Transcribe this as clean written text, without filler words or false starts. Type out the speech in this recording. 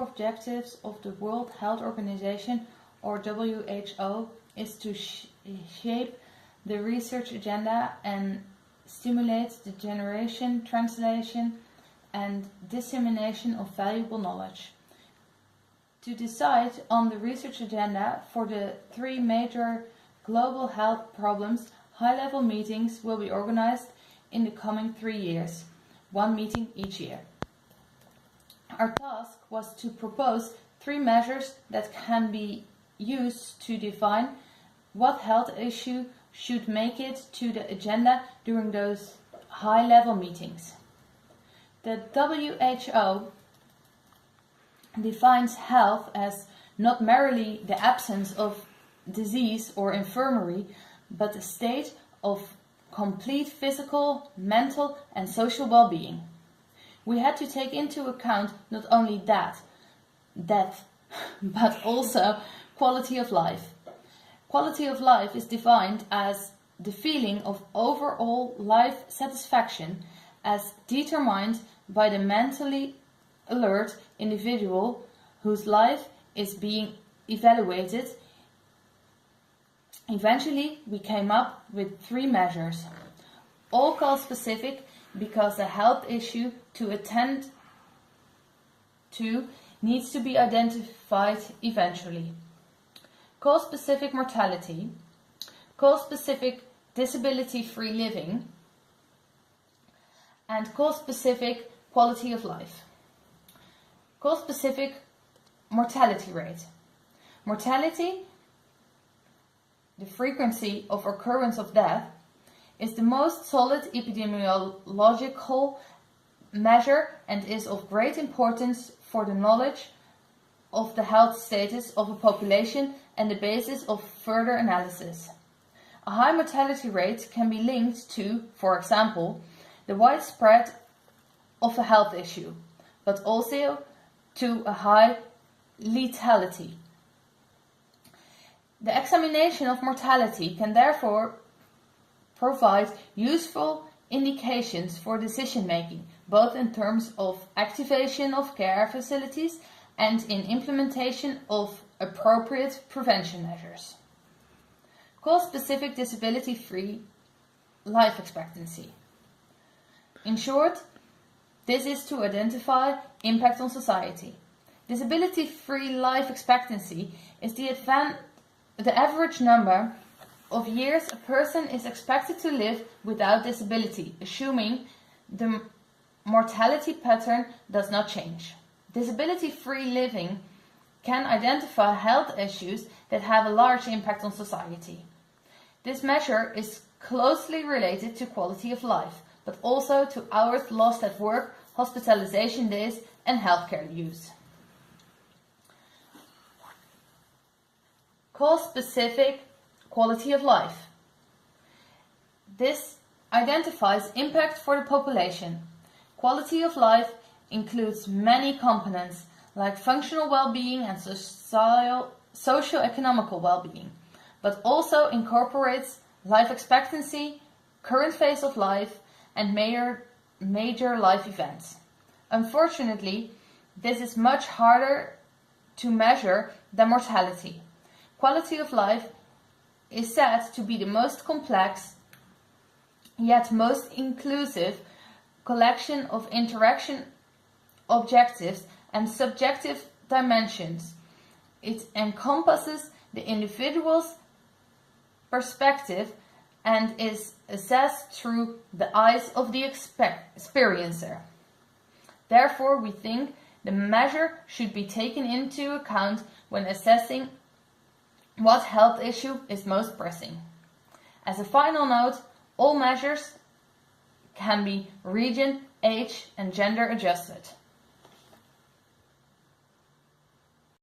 objectives of the World Health Organization, or WHO, is to shape the research agenda and stimulate the generation, translation, and dissemination of valuable knowledge. To decide on the research agenda for the 3 major global health problems, high-level meetings will be organized in the coming 3 years, 1 meeting each year. Our task was to propose 3 measures that can be used to define what health issue should make it to the agenda during those high-level meetings. The WHO defines health as not merely the absence of disease or infirmary, but a state of complete physical, mental, and social well-being. We had to take into account not only death, but also quality of life. Quality of life is defined as the feeling of overall life satisfaction as determined by the mentally alert individual whose life is being evaluated. Eventually, we came up with 3 measures, all cause-specific because a health issue to attend to needs to be identified eventually. Cause-specific mortality, cause-specific disability-free living, and cause-specific quality of life. Cause-specific mortality rate. Mortality, the frequency of occurrence of death, is the most solid epidemiological measure and is of great importance for the knowledge of the health status of a population and the basis of further analysis. A high mortality rate can be linked to, for example, the widespread of a health issue, but also to a high lethality. The examination of mortality can therefore provide useful indications for decision making, both in terms of activation of care facilities and in implementation of appropriate prevention measures. Cause-specific disability-free life expectancy. In short, this is to identify impact on society. Disability-free life expectancy is the average number of years a person is expected to live without disability, assuming the mortality pattern does not change. Disability-free living can identify health issues that have a large impact on society. This measure is closely related to quality of life, but also to hours lost at work, hospitalization days, and healthcare use. Cause-specific quality of life. This identifies impact for the population. Quality of life includes many components like functional well-being and socio-economical well-being, but also incorporates life expectancy, current phase of life, and major life events. Unfortunately, this is much harder to measure than mortality. Quality of life is said to be the most complex, yet most inclusive collection of interaction objectives and subjective dimensions. It encompasses the individual's perspective and is assessed through the eyes of the experiencer. Therefore, we think the measure should be taken into account when assessing what health issue is most pressing. As a final note, all measures can be region, age, and gender adjusted.